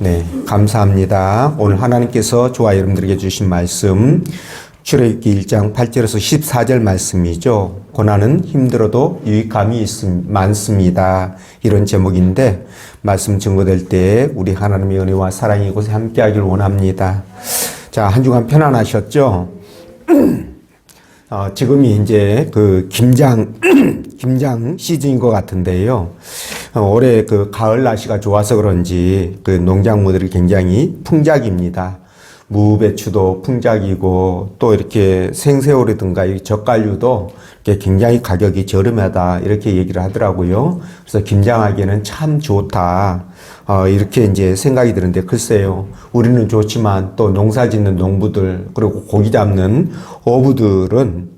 네, 감사합니다. 오늘 하나님께서 저와 여러분들에게 주신 말씀 출애굽기 1장 8절에서 14절 말씀이죠. 고난은 힘들어도 유익함이 많습니다. 이런 제목인데 말씀 증거될 때 우리 하나님의 은혜와 사랑이 이곳에 함께하길 원합니다. 자, 한 주간 편안하셨죠? 지금이 이제 그 김장 시즌인 것 같은데요. 올해 그 가을 날씨가 좋아서 그런지 그 농작물들이 굉장히 풍작입니다. 무배추도 풍작이고 또 이렇게 생새우라든가 이 젓갈류도 이렇게 굉장히 가격이 저렴하다 이렇게 얘기를 하더라고요. 그래서 김장하기에는 참 좋다. 이렇게 이제 생각이 드는데 글쎄요. 우리는 좋지만 또 농사 짓는 농부들 그리고 고기 잡는 어부들은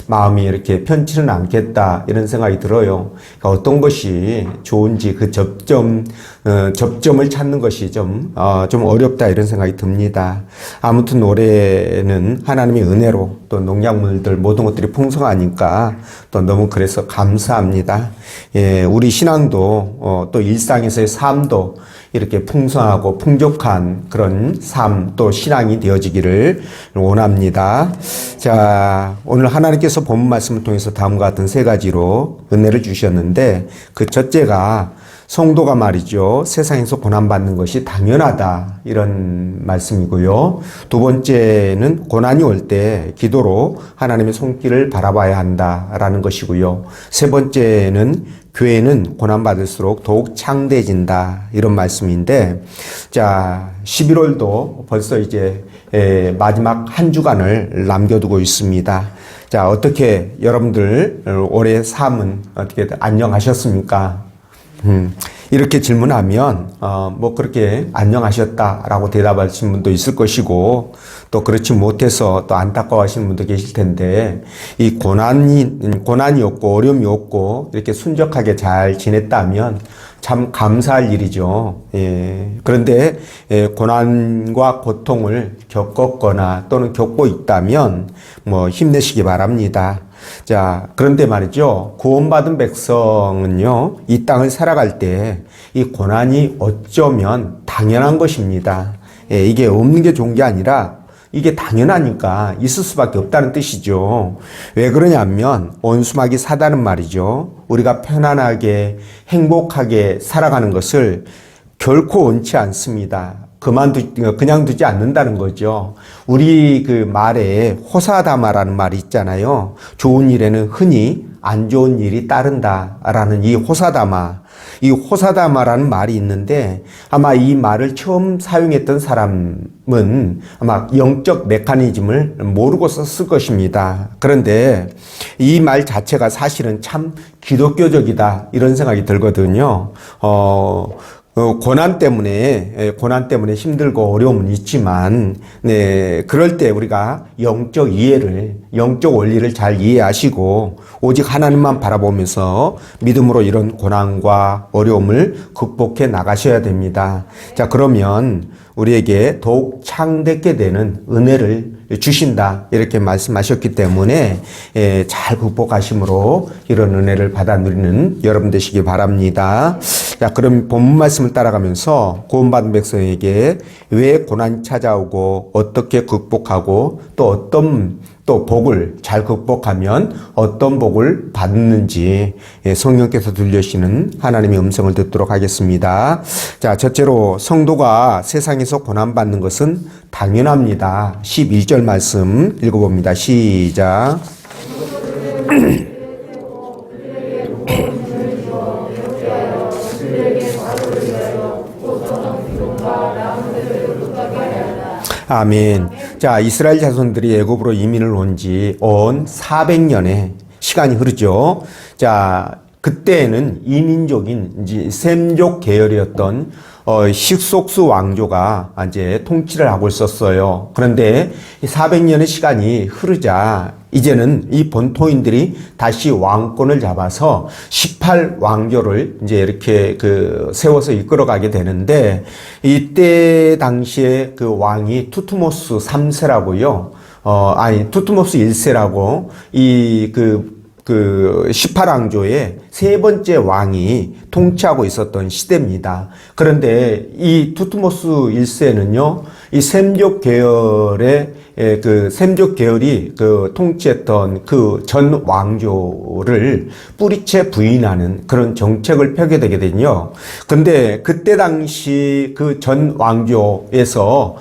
마음이 이렇게 편치는 않겠다 이런 생각이 들어요. 그러니까 어떤 것이 좋은지 그 접점을 찾는 것이 좀 어렵다 이런 생각이 듭니다. 아무튼 올해는 하나님의 은혜로 또 농작물들 모든 것들이 풍성하니까 또 너무 그래서 감사합니다. 예, 우리 신앙도 또 일상에서의 삶도 이렇게 풍성하고 풍족한 그런 삶 또 신앙이 되어지기를 원합니다. 자, 오늘 하나님께서 본문 말씀을 통해서 다음과 같은 세 가지로 은혜를 주셨는데 그 첫째가 성도가 말이죠. 세상에서 고난받는 것이 당연하다. 이런 말씀이고요. 두 번째는 고난이 올 때 기도로 하나님의 손길을 바라봐야 한다라는 것이고요. 세 번째는 교회는 고난받을수록 더욱 창대해진다. 이런 말씀인데, 자, 11월도 벌써 이제 마지막 한 주간을 남겨두고 있습니다. 자, 어떻게 여러분들 올해 삶은 어떻게 안녕하셨습니까? 이렇게 질문하면 뭐 그렇게 안녕하셨다라고 대답하시는 분도 있을 것이고 또 그렇지 못해서 또 안타까워하시는 분도 계실 텐데 이 고난이 없고 어려움이 없고 이렇게 순적하게 잘 지냈다면 참 감사할 일이죠. 예. 그런데 고난과 고통을 겪었거나 또는 겪고 있다면 뭐 힘내시기 바랍니다. 자, 그런데 말이죠. 구원받은 백성은요, 이 땅을 살아갈 때 이 고난이 어쩌면 당연한 것입니다. 예, 이게 없는 게 좋은 게 아니라 이게 당연하니까 있을 수밖에 없다는 뜻이죠. 왜 그러냐면 원수마귀 사단은 말이죠. 우리가 편안하게 행복하게 살아가는 것을 결코 원치 않습니다. 그냥 두지 않는다는 거죠. 우리 그 말에 호사다마라는 말이 있잖아요. 좋은 일에는 흔히 안 좋은 일이 따른다라는 이 호사다마라는 말이 있는데 아마 이 말을 처음 사용했던 사람은 아마 영적 메커니즘을 모르고 썼을 것입니다. 그런데 이 말 자체가 사실은 참 기독교적이다 이런 생각이 들거든요. 고난 때문에 힘들고 어려움은 있지만, 그럴 때 우리가 영적 원리를 잘 이해하시고, 오직 하나님만 바라보면서 믿음으로 이런 고난과 어려움을 극복해 나가셔야 됩니다. 자, 그러면 우리에게 더욱 창대케 되는 은혜를 주신다. 이렇게 말씀하셨기 때문에 잘 극복하심으로 이런 은혜를 받아 누리는 여러분 되시기 바랍니다. 자, 그럼 본문 말씀을 따라가면서 구원받은 백성에게 왜 고난이 찾아오고 어떻게 극복하고 또 어떤 복을 잘 극복하면 어떤 복을 받는지 성령께서 들려주시는 하나님의 음성을 듣도록 하겠습니다. 자, 첫째로 성도가 세상에서 고난받는 것은 당연합니다. 11절 말씀 읽어봅니다. 시작. 아멘. 자, 이스라엘 자손들이 애굽으로 이민을 온 지 온 400년의 시간이 흐르죠. 자, 그때에는 이민족인 이제 셈족 계열이었던 식속수 왕조가 이제 통치를 하고 있었어요. 그런데 400년의 시간이 흐르자 이제는 이 본토인들이 다시 왕권을 잡아서 18왕조를 이제 이렇게 세워서 이끌어가게 되는데 이때 당시에 그 왕이 투트모스 3세라고요. 투트모스 1세라고 그 18왕조의 세 번째 왕이 통치하고 있었던 시대입니다. 그런데 이 투트모스 1세는요, 이 셈족 계열의 그 셈족 계열이 그 통치했던 그 전 왕조를 뿌리채 부인하는 그런 정책을 펴게 되게 되거든요. 근데 그때 당시 그 전 왕조에서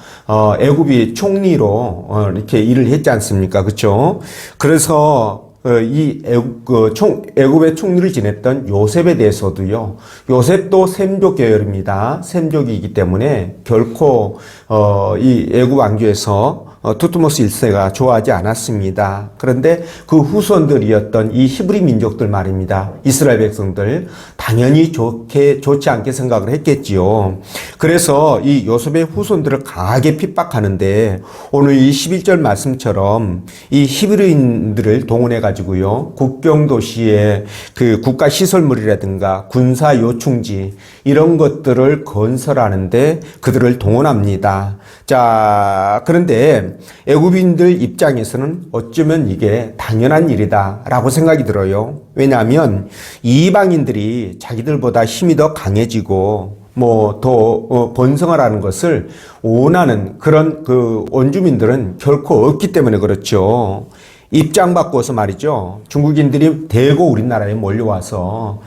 애굽이 총리로 이렇게 일을 했지 않습니까? 그렇죠? 그래서 이 애굽의 총리를 지냈던 요셉에 대해서도요. 요셉도 셈족 계열입니다. 셈족이기 때문에 결코 이 애굽 왕조에서 투트모스 1세가 좋아하지 않았습니다. 그런데 그 후손들이었던 이 히브리 민족들 말입니다. 이스라엘 백성들 당연히 좋지 않게 생각을 했겠지요. 그래서 이 요셉의 후손들을 강하게 핍박하는데 오늘 이 11절 말씀처럼 이 히브리인들을 동원해 가지고요. 국경 도시의 그 국가 시설물이라든가 군사 요충지 이런 것들을 건설하는데 그들을 동원합니다. 자, 그런데 애굽인들 입장에서는 어쩌면 이게 당연한 일이다라고 생각이 들어요. 왜냐하면 이방인들이 자기들보다 힘이 더 강해지고 더 번성을 하는 것을 원하는 그런 그 원주민들은 결코 없기 때문에 그렇죠. 입장 바꿔서 말이죠. 중국인들이 대거 우리나라에 몰려와서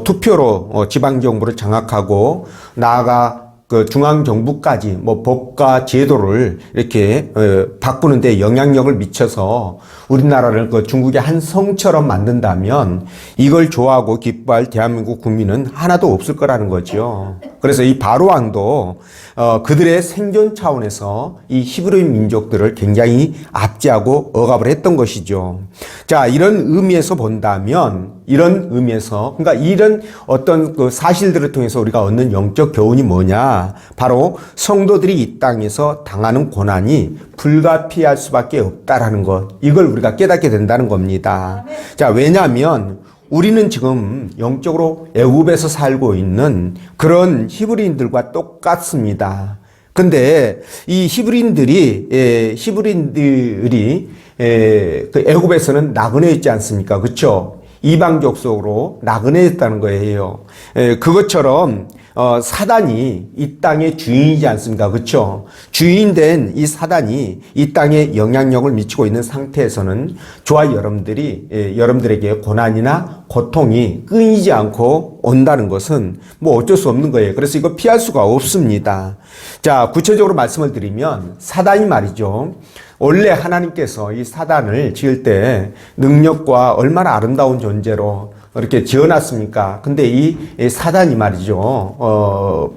투표로 지방정부를 장악하고 나아가 그 중앙정부까지 법과 제도를 이렇게 바꾸는데 영향력을 미쳐서 우리나라를 그 중국의 한 성처럼 만든다면 이걸 좋아하고 기뻐할 대한민국 국민은 하나도 없을 거라는 거죠. 그래서 이 바로왕도 그들의 생존 차원에서 이 히브리 민족들을 굉장히 압제하고 억압을 했던 것이죠. 자, 이런 의미에서 본다면 그러니까 이런 어떤 그 사실들을 통해서 우리가 얻는 영적 교훈이 뭐냐? 바로 성도들이 이 땅에서 당하는 고난이 불가피할 수밖에 없다라는 것. 이걸 우리가 깨닫게 된다는 겁니다. 자, 왜냐하면 우리는 지금 영적으로 애굽에서 살고 있는 그런 히브리인들과 똑같습니다. 근데 이 히브리인들이 그 애굽에서는 나그네 있지 않습니까? 그렇죠? 이방족 속으로 나그네 있다는 거예요. 그것처럼 사단이 이 땅의 주인이지 않습니까? 그렇죠? 주인된 이 사단이 이 땅에 영향력을 미치고 있는 상태에서는 저와 여러분들에게 고난이나 고통이 끊이지 않고 온다는 것은 어쩔 수 없는 거예요. 그래서 이거 피할 수가 없습니다. 자, 구체적으로 말씀을 드리면 사단이 말이죠. 원래 하나님께서 이 사단을 지을 때 능력과 얼마나 아름다운 존재로 이렇게 지어놨습니까? 근데 이 사단이 말이죠.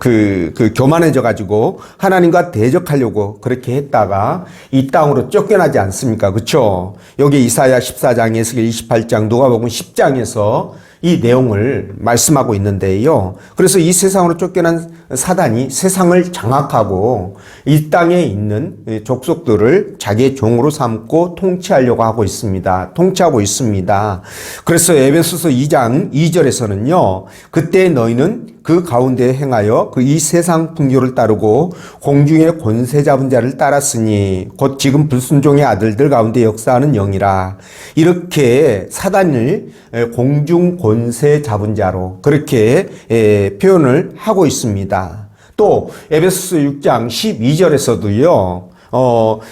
교만해져가지고 하나님과 대적하려고 그렇게 했다가 이 땅으로 쫓겨나지 않습니까? 그쵸? 여기 이사야 14장, 에스겔 28장, 누가복음 10장에서 이 내용을 말씀하고 있는데요. 그래서 이 세상으로 쫓겨난 사단이 세상을 장악하고 이 땅에 있는 족속들을 자기의 종으로 삼고 통치하고 있습니다. 그래서 에베소서 2장 2절에서는요. 그때 너희는 그 가운데 행하여 이 세상 풍요를 따르고 공중의 권세 잡은 자를 따랐으니 곧 지금 불순종의 아들들 가운데 역사하는 영이라. 이렇게 사단을 공중 권세 잡은 자로 그렇게 표현을 하고 있습니다. 또 에베소서 6장 12절에서도요.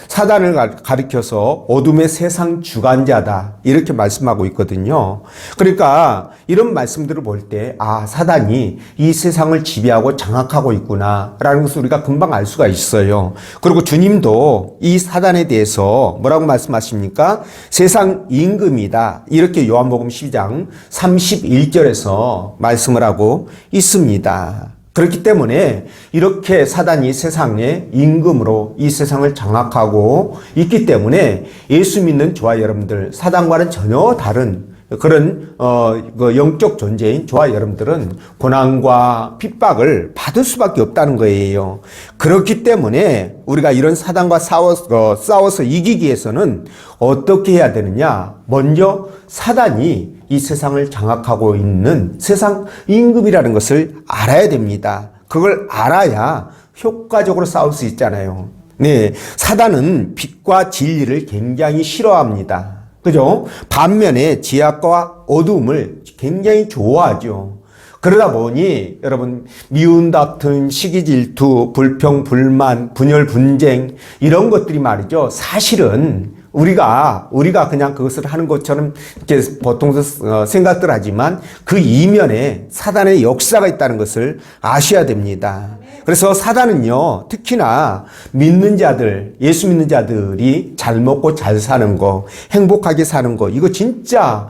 사단을 가리켜서 어둠의 세상 주관자다 이렇게 말씀하고 있거든요. 그러니까 이런 말씀들을 볼 때 사단이 이 세상을 지배하고 장악하고 있구나 라는 것을 우리가 금방 알 수가 있어요. 그리고 주님도 이 사단에 대해서 뭐라고 말씀하십니까? 세상 임금이다 이렇게 요한복음 12장 31절에서 말씀을 하고 있습니다. 그렇기 때문에 이렇게 사단이 세상의 임금으로 이 세상을 장악하고 있기 때문에 예수 믿는 저와 여러분들, 사단과는 전혀 다른 그런 영적 존재인 저와 여러분들은 고난과 핍박을 받을 수밖에 없다는 거예요. 그렇기 때문에 우리가 이런 사단과 싸워서 이기기 위해서는 어떻게 해야 되느냐? 먼저 사단이 이 세상을 장악하고 있는 세상 임금이라는 것을 알아야 됩니다. 그걸 알아야 효과적으로 싸울 수 있잖아요. 네, 사단은 빛과 진리를 굉장히 싫어합니다. 그죠? 반면에 죄악과 어두움을 굉장히 좋아하죠. 그러다 보니 여러분 미운 다툼, 시기 질투, 불평, 불만, 분열, 분쟁 이런 것들이 말이죠. 사실은 우리가 그냥 그것을 하는 것처럼 이렇게 보통 생각들 하지만 그 이면에 사단의 역사가 있다는 것을 아셔야 됩니다. 그래서 사단은요, 특히나 믿는 자들, 예수 믿는 자들이 잘 먹고 잘 사는 거, 행복하게 사는 거, 이거 진짜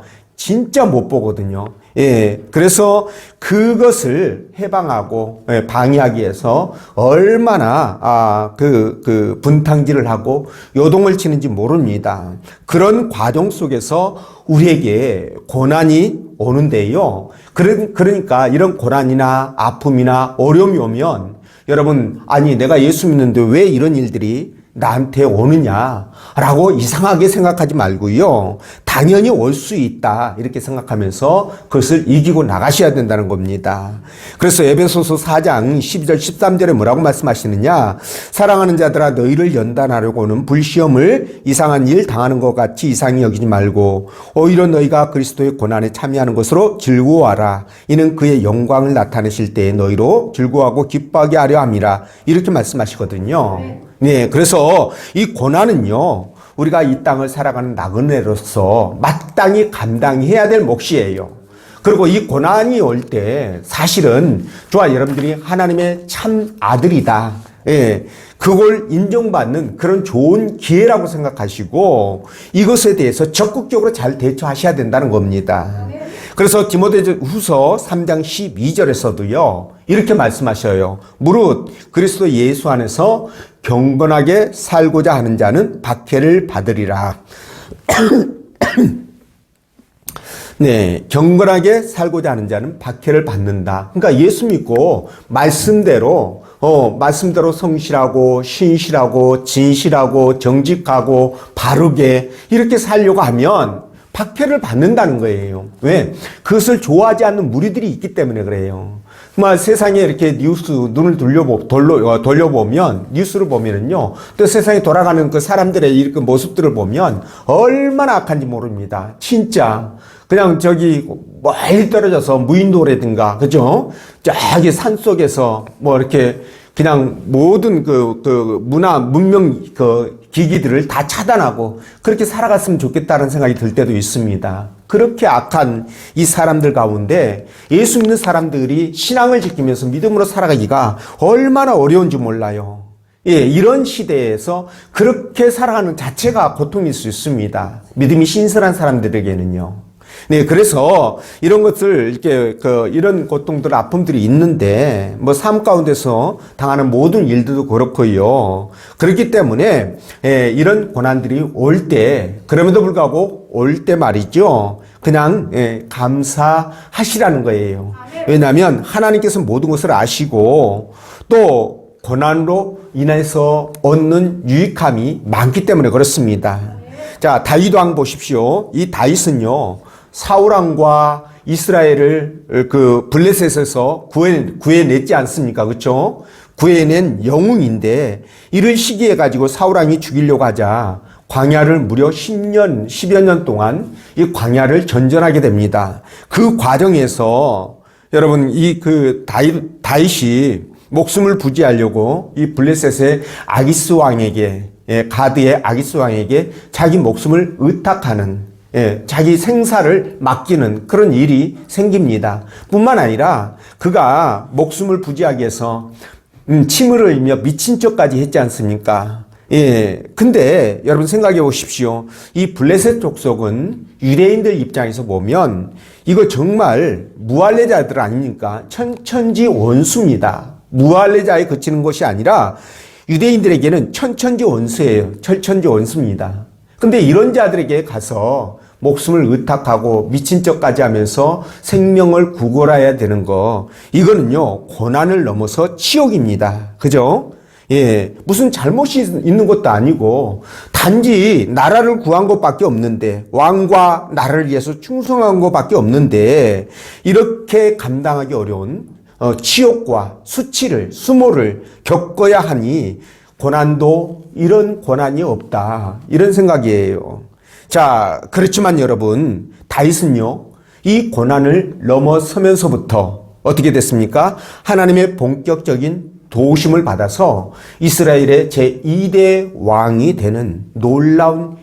못 보거든요. 예. 그래서 그것을 해방하고, 예, 방해하기 위해서 얼마나, 분탕질을 하고 요동을 치는지 모릅니다. 그런 과정 속에서 우리에게 고난이 오는데요. 그러니까 이런 고난이나 아픔이나 어려움이 오면 여러분, 아니, 내가 예수 믿는데 왜 이런 일들이 나한테 오느냐라고 이상하게 생각하지 말고요. 당연히 올 수 있다 이렇게 생각하면서 그것을 이기고 나가셔야 된다는 겁니다. 그래서 에베소서 4장 12절 13절에 뭐라고 말씀하시느냐. 사랑하는 자들아 너희를 연단하려고는 불시험을 이상한 일 당하는 것 같이 이상히 여기지 말고 오히려 너희가 그리스도의 고난에 참여하는 것으로 즐거워하라. 이는 그의 영광을 나타내실 때에 너희로 즐거워하고 기뻐하게 하려 함이라. 이렇게 말씀하시거든요. 네, 그래서 이 고난은요, 우리가 이 땅을 살아가는 나그네로서 마땅히 감당해야 될 몫이에요. 그리고 이 고난이 올 때 사실은 저와 여러분들이 하나님의 참 아들이다. 예, 그걸 인정받는 그런 좋은 기회라고 생각하시고 이것에 대해서 적극적으로 잘 대처하셔야 된다는 겁니다. 그래서 디모데후서 3장 12절에서도요. 이렇게 말씀하셔요. 무릇 그리스도 예수 안에서 경건하게 살고자 하는 자는 박해를 받으리라. 네, 경건하게 살고자 하는 자는 박해를 받는다. 그러니까 예수 믿고 말씀대로 성실하고 신실하고 진실하고 정직하고 바르게 이렇게 살려고 하면 박해를 받는다는 거예요. 왜? 그것을 좋아하지 않는 무리들이 있기 때문에 그래요. 정말 세상에 이렇게 눈을 돌려보면, 뉴스를 보면은요, 또 세상에 돌아가는 그 사람들의 이렇게 모습들을 보면 얼마나 악한지 모릅니다. 진짜. 그냥 저기 멀리 떨어져서 무인도라든가, 그죠? 저기 산 속에서 뭐 이렇게 그냥 모든 문명 기기들을 다 차단하고 그렇게 살아갔으면 좋겠다는 생각이 들 때도 있습니다. 그렇게 악한 이 사람들 가운데 예수 믿는 사람들이 신앙을 지키면서 믿음으로 살아가기가 얼마나 어려운지 몰라요. 예, 이런 시대에서 그렇게 살아가는 자체가 고통일 수 있습니다. 믿음이 신실한 사람들에게는요. 네, 그래서 이런 것을 이렇게 이런 고통들, 아픔들이 있는데 삶 가운데서 당하는 모든 일들도 그렇고요. 그렇기 때문에 이런 고난들이 올 때, 그럼에도 불구하고 올 때 말이죠. 그냥 감사하시라는 거예요. 왜냐하면 하나님께서 모든 것을 아시고 또 고난으로 인해서 얻는 유익함이 많기 때문에 그렇습니다. 자, 다윗 왕 보십시오. 이 다윗은요. 사울 왕과 이스라엘을 블레셋에서 구해냈지 않습니까? 그렇죠? 구해낸 영웅인데 이를 시기해 가지고 사울 왕이 죽이려고 하자 광야를 무려 10여 년 동안 이 광야를 전전하게 됩니다. 그 과정에서 여러분 다윗이 목숨을 부지하려고 이 블레셋의 아기스 왕에게, 가드의 아기스 왕에게 자기 목숨을 의탁하는, 자기 생사를 맡기는 그런 일이 생깁니다. 뿐만 아니라 그가 목숨을 부지하기 위해서 침을 흘리며 미친 척까지 했지 않습니까? 근데 여러분 생각해 보십시오. 이 블레셋 족속은 유대인들 입장에서 보면 이거 정말 무할례자들 아닙니까? 천천지 원수입니다. 무할례자에 그치는 것이 아니라 유대인들에게는 천천지 원수예요. 철천지 원수입니다. 근데 이런 자들에게 가서 목숨을 의탁하고 미친 척까지 하면서 생명을 구걸해야 되는 거, 이거는요 고난을 넘어서 치욕입니다. 그죠? 무슨 잘못이 있는 것도 아니고 단지 나라를 구한 것밖에 없는데, 왕과 나라를 위해서 충성한 것밖에 없는데 이렇게 감당하기 어려운 치욕과 수모를 겪어야 하니 고난도 이런 고난이 없다, 이런 생각이에요. 자, 그렇지만 여러분, 다윗은요, 이 고난을 넘어서면서부터 어떻게 됐습니까? 하나님의 본격적인 도우심을 받아서 이스라엘의 제2대 왕이 되는 놀라운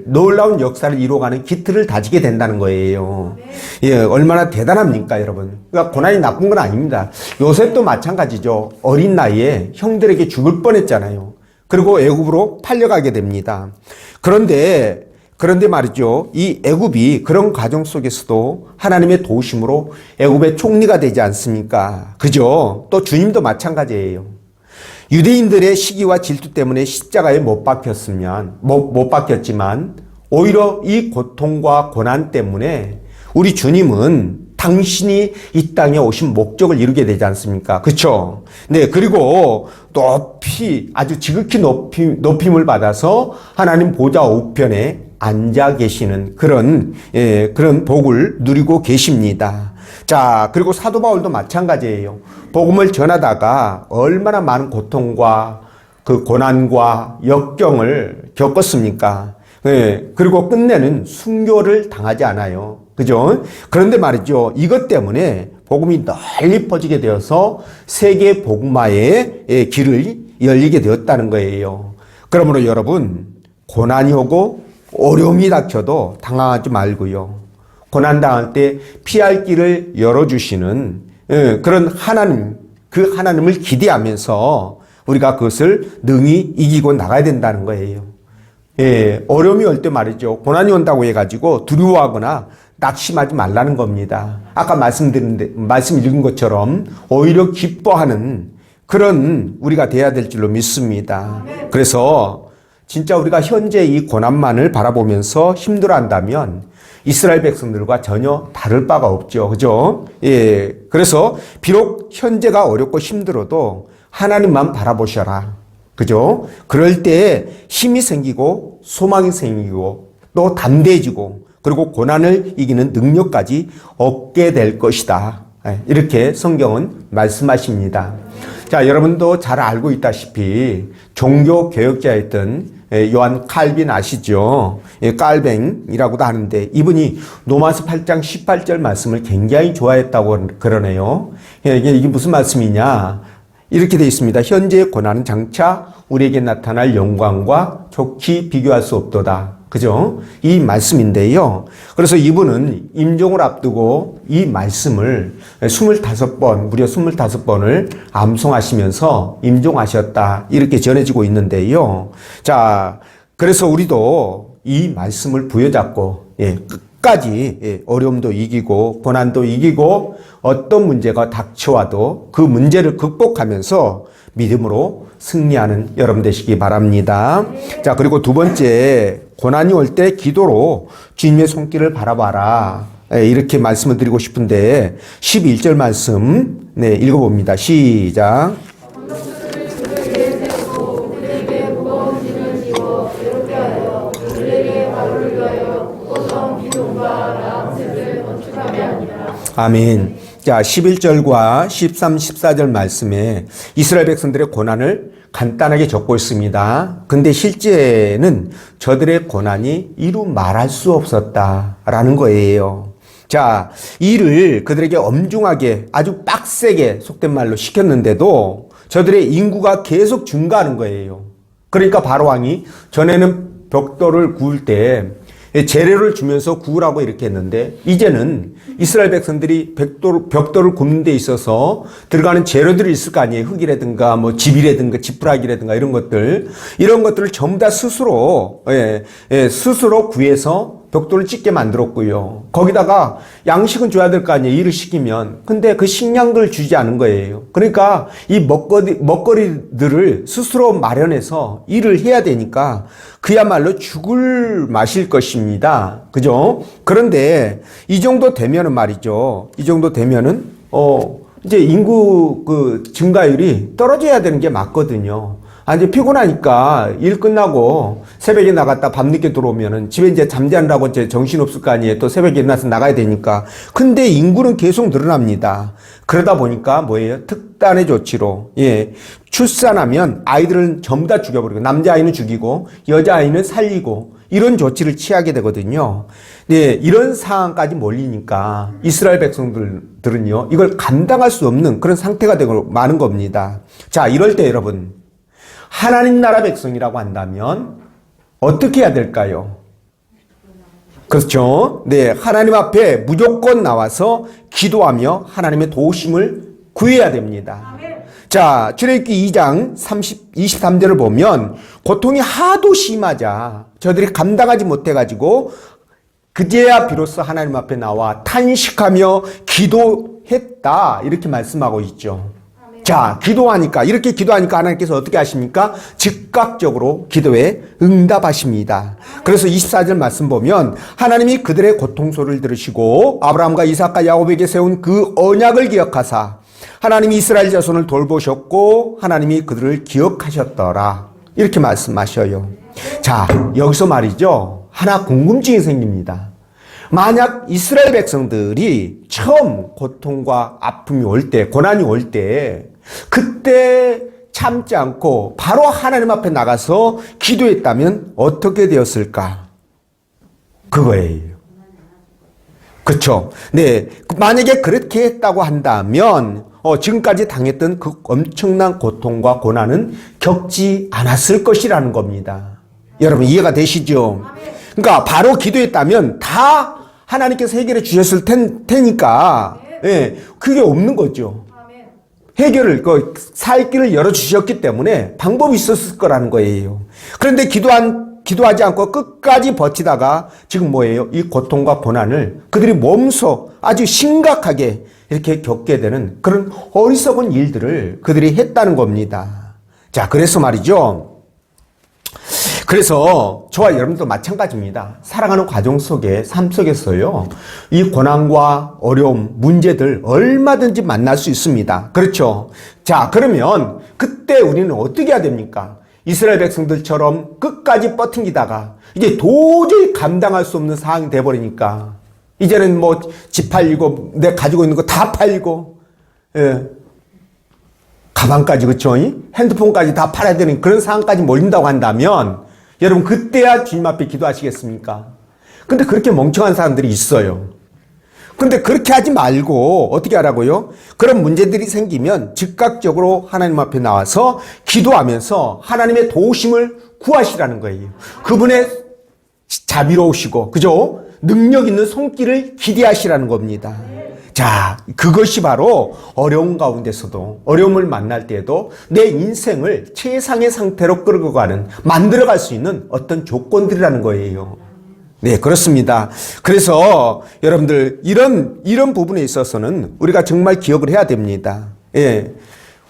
놀라운 역사를 이루어가는 기틀을 다지게 된다는 거예요. 예, 얼마나 대단합니까, 여러분? 그러니까 고난이 나쁜 건 아닙니다. 요셉도 마찬가지죠. 어린 나이에 형들에게 죽을 뻔했잖아요. 그리고 애굽으로 팔려가게 됩니다. 그런데 말이죠. 이 애굽이 그런 과정 속에서도 하나님의 도우심으로 애굽의 총리가 되지 않습니까? 그죠? 또 주님도 마찬가지예요. 유대인들의 시기와 질투 때문에 십자가에 못 박혔지만 오히려 이 고통과 고난 때문에 우리 주님은 당신이 이 땅에 오신 목적을 이루게 되지 않습니까? 그렇죠? 네, 그리고 아주 지극히 높임을 받아서 하나님 보좌 우편에 앉아 계시는 그런 복을 누리고 계십니다. 자, 그리고 사도 바울도 마찬가지예요. 복음을 전하다가 얼마나 많은 고통과 그 고난과 역경을 겪었습니까? 그리고 끝내는 순교를 당하지 않아요. 그죠? 그런데 말이죠. 이것 때문에 복음이 널리 퍼지게 되어서 세계 복음화의 길을 열리게 되었다는 거예요. 그러므로 여러분, 고난이 오고 어려움이 닥쳐도 당황하지 말고요. 고난당할 때 피할 길을 열어주시는 그런 하나님, 그 하나님을 기대하면서 우리가 그것을 능히 이기고 나가야 된다는 거예요. 예, 어려움이 올 때 말이죠. 고난이 온다고 해가지고 두려워하거나 낙심하지 말라는 겁니다. 아까 말씀 읽은 것처럼 오히려 기뻐하는 그런 우리가 돼야 될 줄로 믿습니다. 그래서 진짜 우리가 현재 이 고난만을 바라보면서 힘들어한다면 이스라엘 백성들과 전혀 다를 바가 없죠. 그죠? 예. 그래서 비록 현재가 어렵고 힘들어도 하나님만 바라보셔라. 그죠? 그럴 때 힘이 생기고 소망이 생기고 또 담대해지고 그리고 고난을 이기는 능력까지 얻게 될 것이다. 이렇게 성경은 말씀하십니다. 자, 여러분도 잘 알고 있다시피 종교 개혁자였던 요한 칼빈 아시죠? 깔뱅이라고도 하는데 이분이 로마서 8장 18절 말씀을 굉장히 좋아했다고 그러네요. 이게 무슨 말씀이냐? 이렇게 되어 있습니다. 현재의 고난은 장차 우리에게 나타날 영광과 좋게 비교할 수 없도다. 그죠? 이 말씀인데요. 그래서 이분은 임종을 앞두고 이 말씀을 25번, 무려 25번을 암송하시면서 임종하셨다. 이렇게 전해지고 있는데요. 자, 그래서 우리도 이 말씀을 부여잡고, 끝까지 어려움도 이기고, 고난도 이기고, 어떤 문제가 닥쳐와도 그 문제를 극복하면서 믿음으로 승리하는 여러분 되시기 바랍니다. 자, 그리고 두 번째, 고난이 올 때 기도로 주님의 손길을 바라봐라. 이렇게 말씀을 드리고 싶은데 11절 말씀 읽어봅니다. 시작. 아멘. 자, 11절과 13, 14절 말씀에 이스라엘 백성들의 고난을 간단하게 적고 있습니다. 근데 실제는 저들의 고난이 이루 말할 수 없었다라는 거예요. 자, 이를 그들에게 엄중하게 아주 빡세게 속된 말로 시켰는데도 저들의 인구가 계속 증가하는 거예요. 그러니까 바로왕이 전에는 벽돌을 구울 때 재료를 주면서 구우라고 이렇게 했는데 이제는 이스라엘 백성들이 벽돌을 굽는 데 있어서 들어가는 재료들이 있을 거 아니에요. 흙이라든가 뭐 집이라든가 지푸라기라든가 이런 것들을 전부 다 스스로 구해서 벽돌을 찢게 만들었고요. 거기다가 양식은 줘야 될 거 아니에요. 일을 시키면. 근데 그 식량들을 주지 않은 거예요. 그러니까 이 먹거리들을 스스로 마련해서 일을 해야 되니까 그야말로 죽을 맛일 것입니다. 그죠? 그런데 이 정도 되면은 말이죠. 이 정도 되면은 이제 인구 증가율이 떨어져야 되는 게 맞거든요. 이제 피곤하니까 일 끝나고 새벽에 나갔다 밤늦게 들어오면은 집에 이제 잠자느라고 이제 정신없을 거 아니에요. 또 새벽에 일어나서 나가야 되니까. 근데 인구는 계속 늘어납니다. 그러다 보니까 뭐예요? 특단의 조치로, 예. 출산하면 아이들은 전부 다 죽여버리고, 남자아이는 죽이고, 여자아이는 살리고, 이런 조치를 취하게 되거든요. 네, 이런 상황까지 몰리니까 이스라엘 백성들은요, 이걸 감당할 수 없는 그런 상태가 되고 마는 겁니다. 자, 이럴 때 여러분, 하나님 나라 백성이라고 한다면 어떻게 해야 될까요? 그렇죠. 네, 하나님 앞에 무조건 나와서 기도하며 하나님의 도우심을 구해야 됩니다. 자, 출애굽기 2장 23절을 보면 고통이 하도 심하자 저들이 감당하지 못해가지고 그제야 비로소 하나님 앞에 나와 탄식하며 기도했다 이렇게 말씀하고 있죠. 자, 이렇게 기도하니까 하나님께서 어떻게 하십니까? 즉각적으로 기도에 응답하십니다. 그래서 24절 말씀 보면 하나님이 그들의 고통소리를 들으시고 아브라함과 이삭과 야곱에게 세운 그 언약을 기억하사 하나님이 이스라엘 자손을 돌보셨고 하나님이 그들을 기억하셨더라. 이렇게 말씀하셔요. 자, 여기서 말이죠. 하나 궁금증이 생깁니다. 만약 이스라엘 백성들이 처음 고통과 아픔이 올 때, 고난이 올 때, 그때 참지 않고 바로 하나님 앞에 나가서 기도했다면 어떻게 되었을까? 그거예요. 그렇죠. 네. 만약에 그렇게 했다고 한다면, 지금까지 당했던 그 엄청난 고통과 고난은 겪지 않았을 것이라는 겁니다. 여러분 이해가 되시죠? 그러니까 바로 기도했다면 다 하나님께서 해결해 주셨을 테니까, 예, 그게 없는 거죠. 해결을, 살 길을 열어주셨기 때문에 방법이 있었을 거라는 거예요. 그런데 기도하지 않고 끝까지 버티다가 지금 뭐예요? 이 고통과 고난을 그들이 몸소 아주 심각하게 이렇게 겪게 되는 그런 어리석은 일들을 그들이 했다는 겁니다. 자, 그래서 말이죠. 그래서 저와 여러분도 마찬가지입니다. 살아가는 과정 속에, 삶 속에서요, 이 고난과 어려움, 문제들 얼마든지 만날 수 있습니다. 그렇죠? 자, 그러면 그때 우리는 어떻게 해야 됩니까? 이스라엘 백성들처럼 끝까지 버팅기다가 이제 도저히 감당할 수 없는 상황이 돼버리니까 이제는 뭐 집 팔리고 내 가지고 있는 거 다 팔리고, 예. 가방까지, 그쵸? 핸드폰까지 다 팔아야 되는 그런 상황까지 몰린다고 한다면 여러분 그때야 주님 앞에 기도하시겠습니까? 근데 그렇게 멍청한 사람들이 있어요. 근데 그렇게 하지 말고 어떻게 하라고요? 그런 문제들이 생기면 즉각적으로 하나님 앞에 나와서 기도하면서 하나님의 도우심을 구하시라는 거예요. 그분의 자비로우시고, 그죠? 능력 있는 손길을 기대하시라는 겁니다. 자, 그것이 바로 어려운 가운데서도, 어려움을 만날 때에도 내 인생을 최상의 상태로 끌고 가는, 만들어갈 수 있는 어떤 조건들이라는 거예요. 네, 그렇습니다. 그래서 여러분들 이런 부분에 있어서는 우리가 정말 기억을 해야 됩니다. 예.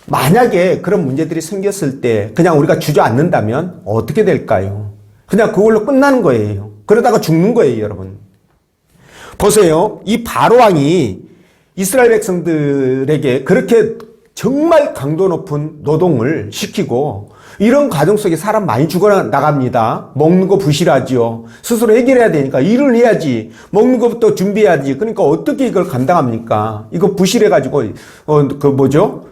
만약에 그런 문제들이 생겼을 때 그냥 우리가 주저앉는다면 어떻게 될까요? 그냥 그걸로 끝나는 거예요. 그러다가 죽는 거예요, 여러분. 보세요. 이 바로왕이 이스라엘 백성들에게 그렇게 정말 강도 높은 노동을 시키고 이런 과정 속에 사람 많이 죽어나갑니다. 먹는 거 부실하지요. 스스로 해결해야 되니까 일을 해야지. 먹는 것부터 준비해야지. 그러니까 어떻게 이걸 감당합니까? 이거 부실해가지고,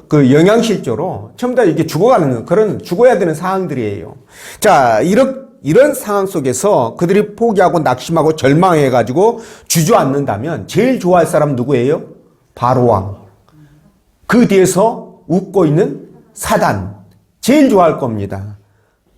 그 영양실조로 전부 다 이게 죽어가는 그런, 죽어야 되는 상황들이에요. 자, 이런 상황 속에서 그들이 포기하고 낙심하고 절망해가지고 주저앉는다면 제일 좋아할 사람 누구예요? 바로왕. 그 뒤에서 웃고 있는 사단. 제일 좋아할 겁니다.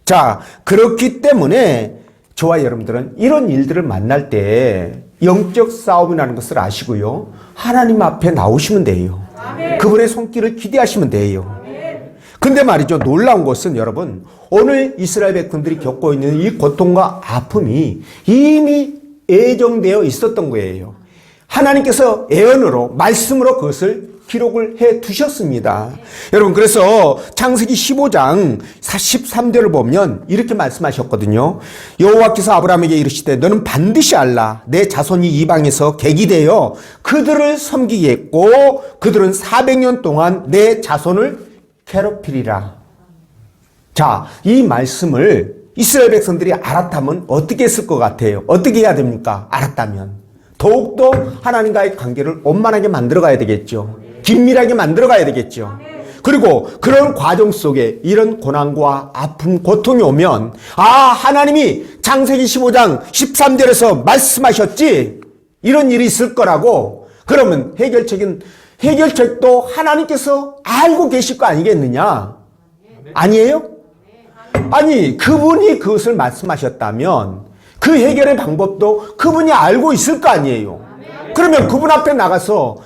자, 그렇기 때문에 저와 여러분들은 이런 일들을 만날 때 영적 싸움이라는 것을 아시고요. 하나님 앞에 나오시면 돼요. 아멘. 그분의 손길을 기대하시면 돼요. 아멘. 근데 말이죠. 놀라운 것은 여러분, 오늘 이스라엘 백성들이 겪고 있는 이 고통과 아픔이 이미 예정되어 있었던 거예요. 하나님께서 예언으로, 말씀으로 그것을 기록을 해 두셨습니다. 여러분, 그래서 창세기 15장 13절을 보면 이렇게 말씀하셨거든요. 여호와께서 아브라함에게 이르시되 너는 반드시 알라. 내 자손이 이방에서 객이 되어 그들을 섬기겠고 그들은 400년 동안 내 자손을 괴롭히리라. 자, 이 말씀을 이스라엘 백성들이 알았다면 어떻게 했을 것 같아요? 어떻게 해야 됩니까? 알았다면. 더욱더 하나님과의 관계를 원만하게 만들어가야 되겠죠. 긴밀하게 만들어가야 되겠죠. 그리고 그런 과정 속에 이런 고난과 아픔, 고통이 오면 하나님이 창세기 15장 13절에서 말씀하셨지 이런 일이 있을 거라고 그러면 해결책도 하나님께서 알고 계실 거 아니겠느냐? 아니에요? 아니 그분이 그것을 말씀하셨다면 그 해결의 방법도 그분이 알고 있을 거 아니에요. 그러면 그분 앞에 나가서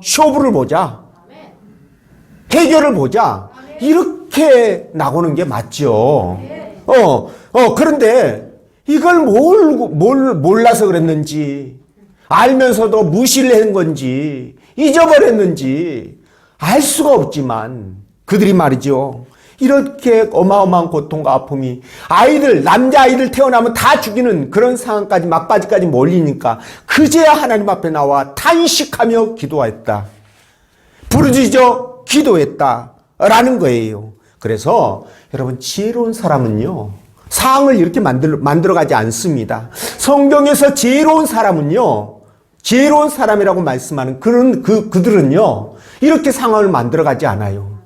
쇼부를 보자. 해결을 보자. 이렇게 나오는 게 맞죠. 그런데 이걸 몰라서 그랬는지, 알면서도 무시를 한 건지, 잊어버렸는지, 알 수가 없지만, 그들이 말이죠. 이렇게 어마어마한 고통과 아픔이 남자아이들 태어나면 다 죽이는 그런 상황까지, 막바지까지 몰리니까, 그제야 하나님 앞에 나와 탄식하며 기도했다. 부르짖어 기도했다. 라는 거예요. 그래서 여러분, 지혜로운 사람은요, 상황을 이렇게 만들어가지 않습니다. 성경에서 지혜로운 사람이라고 말씀하는 그들은요, 이렇게 상황을 만들어가지 않아요.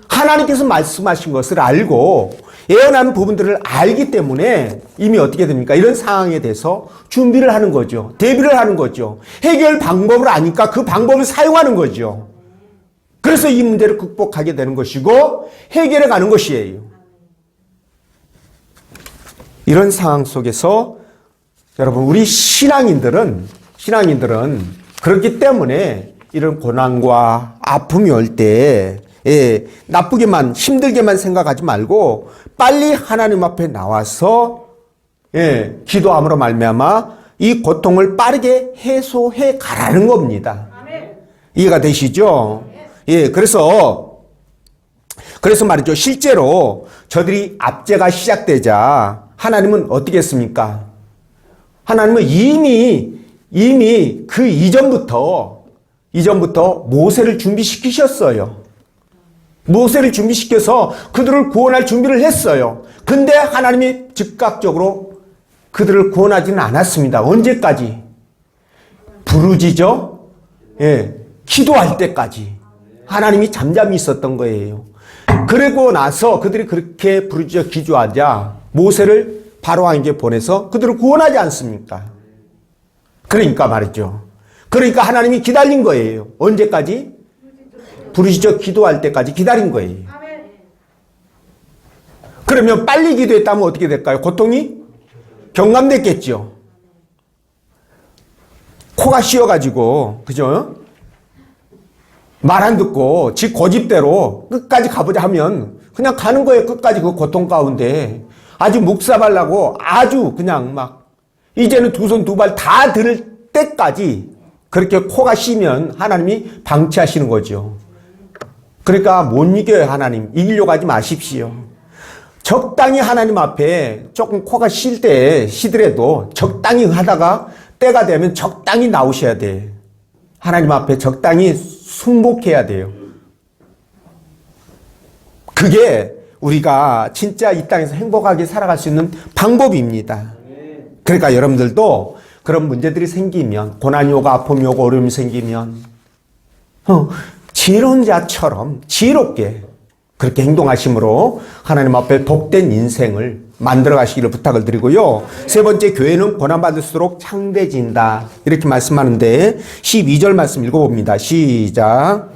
하나님께서 말씀하신 것을 알고 예언한 부분들을 알기 때문에 이미 어떻게 됩니까? 이런 상황에 대해서 준비를 하는 거죠. 대비를 하는 거죠. 해결 방법을 아니까 그 방법을 사용하는 거죠. 그래서 이 문제를 극복하게 되는 것이고 해결해 가는 것이에요. 이런 상황 속에서 여러분 우리 신앙인들은 그렇기 때문에 이런 고난과 아픔이 올 때 나쁘게만 힘들게만 생각하지 말고 빨리 하나님 앞에 나와서 기도함으로 말미암아 이 고통을 빠르게 해소해 가라는 겁니다. 이해가 되시죠? 그래서 말이죠. 실제로 저들이 압제가 시작되자 하나님은 어떻게 했습니까? 하나님은 이미 그 이전부터 모세를 준비시키셨어요. 모세를 준비시켜서 그들을 구원할 준비를 했어요. 근데 하나님이 즉각적으로 그들을 구원하지는 않았습니다. 언제까지? 부르짖어 기도할 때까지 하나님이 잠잠히 있었던 거예요. 그리고 나서 그들이 그렇게 부르짖어 기도하자 모세를 바로왕에게 보내서 그들을 구원하지 않습니까? 그러니까 말이죠. 그러니까 하나님이 기다린 거예요. 언제까지? 부르짖어 기도할 때까지 기다린 거예요. 그러면 빨리 기도했다면 어떻게 될까요? 고통이 경감됐겠죠. 코가 씌어가지고, 그죠? 말 안 듣고 지 고집대로 끝까지 가보자 하면 그냥 가는 거예요. 끝까지 그 고통 가운데. 아주 묵사발라고 아주 그냥 막 이제는 두 손 두 발 다 들 때까지 그렇게 코가 쉬면 하나님이 방치하시는 거죠. 그러니까 못 이겨요. 하나님. 이기려고 하지 마십시오. 적당히 하나님 앞에 조금 코가 쉬더라도 적당히 하다가 때가 되면 적당히 나오셔야 돼. 하나님 앞에 적당히 순복해야 돼요. 그게 우리가 진짜 이 땅에서 행복하게 살아갈 수 있는 방법입니다. 그러니까 여러분들도 그런 문제들이 생기면, 고난이 오고 아픔이 오고 어려움이 생기면 지혜로운 자처럼 지혜롭게 그렇게 행동하심으로 하나님 앞에 복된 인생을 만들어 가시기를 부탁을 드리고요. 세 번째, 교회는 고난받을수록 창대해진다. 이렇게 말씀하는데 12절 말씀 읽어봅니다. 시작.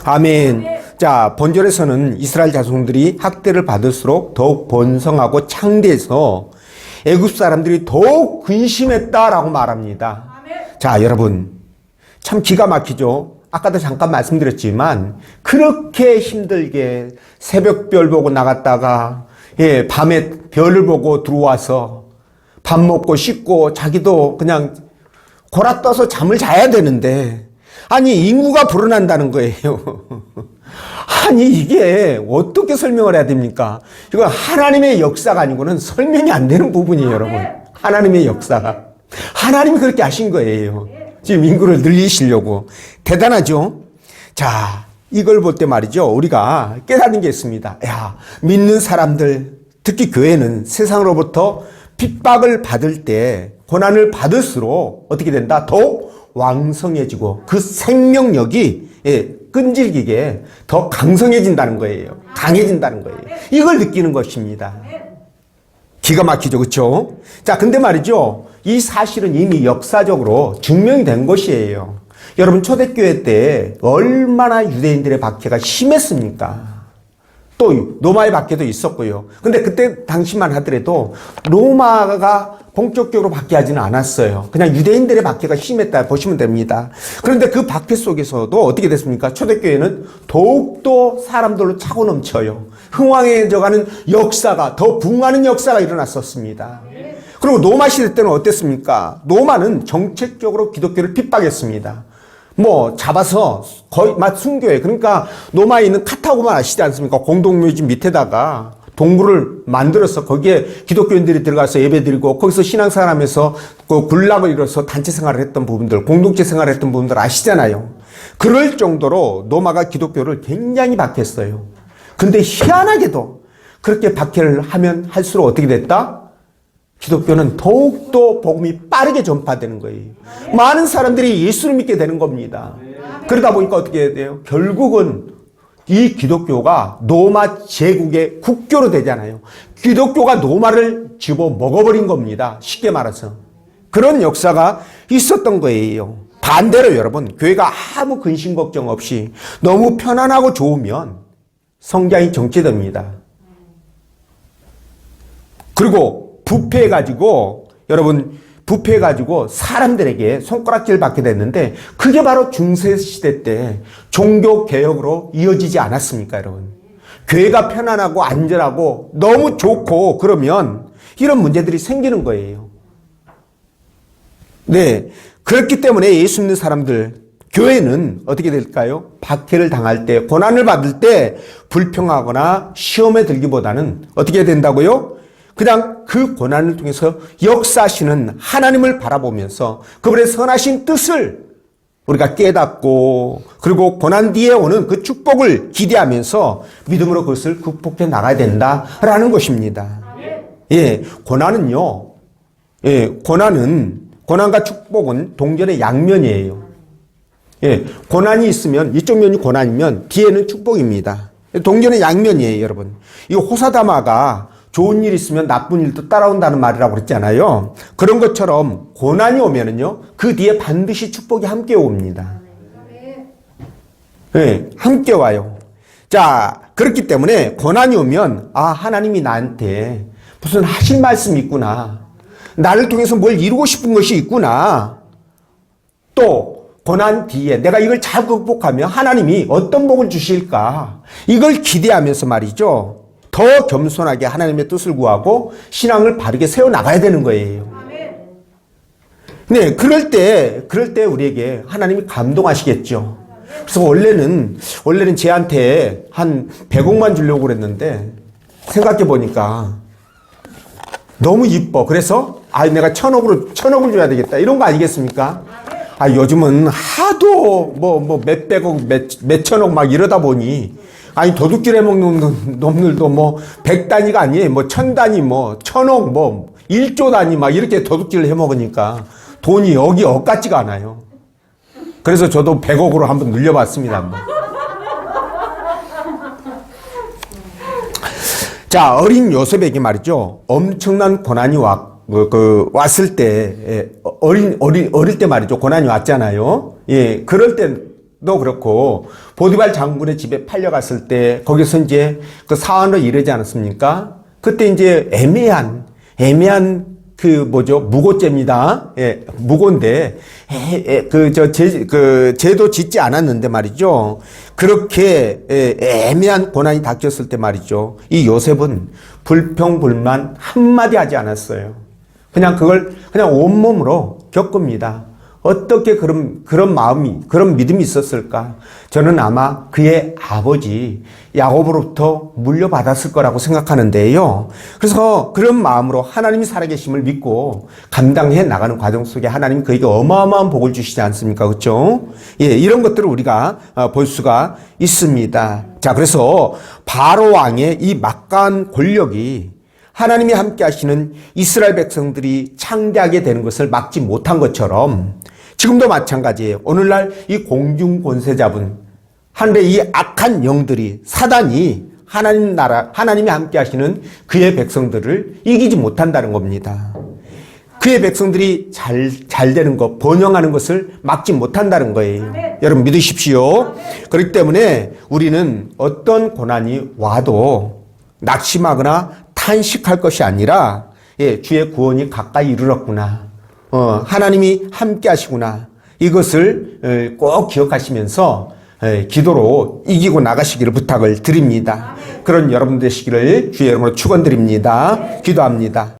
아멘. 자, 본절에서는 이스라엘 자손들이 학대를 받을수록 더욱 번성하고 창대해서 애굽 사람들이 더욱 근심했다라고 말합니다. 자, 여러분 참 기가 막히죠. 아까도 잠깐 말씀드렸지만 그렇게 힘들게 새벽별 보고 나갔다가 밤에 별을 보고 들어와서 밥 먹고 씻고 자기도 그냥 골아 떠서 잠을 자야 되는데 아니 인구가 불어난다는 거예요. 아니 이게 어떻게 설명을 해야 됩니까? 이건 하나님의 역사가 아니고는 설명이 안 되는 부분이에요. 여러분. 하나님의 역사가. 하나님이 그렇게 하신 거예요. 지금 인구를 늘리시려고. 대단하죠? 자, 이걸 볼 때 말이죠. 우리가 깨닫는 게 있습니다. 야, 믿는 사람들, 특히 교회는 세상으로부터 핍박을 받을 때, 고난을 받을수록 어떻게 된다? 더욱 왕성해지고 그 생명력이 끈질기게 더 강성해진다는 거예요. 강해진다는 거예요. 이걸 느끼는 것입니다. 기가 막히죠. 그렇죠? 자, 근데 말이죠. 이 사실은 이미 역사적으로 증명이 된 것이에요. 여러분, 초대교회 때 얼마나 유대인들의 박해가 심했습니까? 또 로마의 박해도 있었고요. 근데 그때 당시만 하더라도 로마가 본격적으로 박해하지는 않았어요. 그냥 유대인들의 박해가 심했다 보시면 됩니다. 그런데 그 박해 속에서도 어떻게 됐습니까? 초대교회는 더욱더 사람들로 차고 넘쳐요. 흥왕해져가는 역사가, 더 부흥하는 역사가 일어났었습니다. 그리고 로마 시대 때는 어땠습니까? 로마는 정책적으로 기독교를 핍박했습니다. 뭐 잡아서 거의 막 순교해. 그러니까 로마에 있는 카타고만 아시지 않습니까? 공동묘지 밑에다가 동굴을 만들어서 거기에 기독교인들이 들어가서 예배드리고 거기서 신앙생활하면서 그 군락을 이뤄서 단체 생활을 했던 부분들, 공동체 생활을 했던 부분들 아시잖아요. 그럴 정도로 로마가 기독교를 굉장히 박했어요. 근데 희한하게도 그렇게 박해를 하면 할수록 어떻게 됐다? 기독교는 더욱더 복음이 빠르게 전파되는 거예요. 많은 사람들이 예수를 믿게 되는 겁니다. 그러다 보니까 어떻게 돼요? 결국은 이 기독교가 로마 제국의 국교로 되잖아요. 기독교가 로마를 집어 먹어버린 겁니다. 쉽게 말해서. 그런 역사가 있었던 거예요. 반대로 여러분, 교회가 아무 근심 걱정 없이 너무 편안하고 좋으면 성장이 정체됩니다. 그리고 부패해가지고, 여러분, 부패해가지고 사람들에게 손가락질 받게 됐는데, 그게 바로 중세시대 때 종교개혁으로 이어지지 않았습니까, 여러분? 교회가 편안하고 안전하고 너무 좋고, 그러면 이런 문제들이 생기는 거예요. 네. 그렇기 때문에 예수 믿는 사람들, 교회는 어떻게 될까요? 박해를 당할 때, 고난을 받을 때 불평하거나 시험에 들기보다는 어떻게 된다고요? 그냥 그 고난을 통해서 역사하시는 하나님을 바라보면서 그분의 선하신 뜻을 우리가 깨닫고, 그리고 고난 뒤에 오는 그 축복을 기대하면서 믿음으로 그것을 극복해 나가야 된다라는 것입니다. 예, 고난은요, 고난과 축복은 동전의 양면이에요. 예, 고난이 있으면, 이쪽 면이 고난이면 뒤에는 축복입니다. 동전의 양면이에요, 여러분. 이 호사다마가 좋은 일 있으면 나쁜 일도 따라온다는 말이라고 그랬잖아요. 그런 것처럼 고난이 오면은요, 그 뒤에 반드시 축복이 함께 옵니다. 네, 함께 와요. 자, 그렇기 때문에 고난이 오면, 아, 하나님이 나한테 무슨 하실 말씀이 있구나. 나를 통해서 뭘 이루고 싶은 것이 있구나. 또, 고난 뒤에 내가 이걸 잘 극복하면 하나님이 어떤 복을 주실까. 이걸 기대하면서 말이죠. 더 겸손하게 하나님의 뜻을 구하고 신앙을 바르게 세워나가야 되는 거예요. 네, 그럴 때 우리에게 하나님이 감동하시겠죠. 그래서 원래는 쟤한테 한 100억만 주려고 그랬는데 생각해 보니까 너무 이뻐. 그래서 내가 1000억을 줘야 되겠다. 이런 거 아니겠습니까? 요즘은 하도 몇백억, 몇천억 막 이러다 보니 도둑질 해먹는 놈들도 100단위가 아니에요. 1000단위, 1000억, 1조 단위 막 이렇게 도둑질을 해먹으니까 돈이 여기 같지가 않아요. 그래서 저도 100억으로 한번 늘려봤습니다. 자, 어린 요셉에게 말이죠. 엄청난 고난이 왔을 때, 어릴 때 말이죠. 고난이 왔잖아요. 예, 그럴 때도 그렇고, 보디발 장군의 집에 팔려갔을 때, 거기서 이제 그 사환으로 이르지 않았습니까? 그때 이제 애매한 무고죄입니다. 예, 무고인데, 죄도 짓지 않았는데 말이죠. 그렇게 애매한 고난이 닥쳤을 때 말이죠. 이 요셉은 불평불만 한마디 하지 않았어요. 그냥 온몸으로 겪습니다. 어떻게 그런 마음이, 그런 믿음이 있었을까? 저는 아마 그의 아버지 야곱으로부터 물려받았을 거라고 생각하는데요. 그래서 그런 마음으로 하나님이 살아계심을 믿고 감당해 나가는 과정 속에 하나님 그에게 어마어마한 복을 주시지 않습니까? 그렇죠? 예, 이런 것들을 우리가 볼 수가 있습니다. 자, 그래서 바로 왕의 이 막강한 권력이 하나님이 함께 하시는 이스라엘 백성들이 창대하게 되는 것을 막지 못한 것처럼 지금도 마찬가지예요. 오늘날 이 공중 권세 잡은 하늘의 이 악한 영들이 사단이 하나님이 함께 하시는 그의 백성들을 이기지 못한다는 겁니다. 그의 백성들이 잘 되는 것, 번영하는 것을 막지 못한다는 거예요. 여러분 믿으십시오. 그렇기 때문에 우리는 어떤 고난이 와도 낙심하거나 탄식할 것이 아니라 주의 구원이 가까이 이르렀구나. 하나님이 함께 하시구나. 이것을 꼭 기억하시면서 기도로 이기고 나가시기를 부탁을 드립니다. 그런 여러분 되시기를 주의 이름으로 축원드립니다. 기도합니다.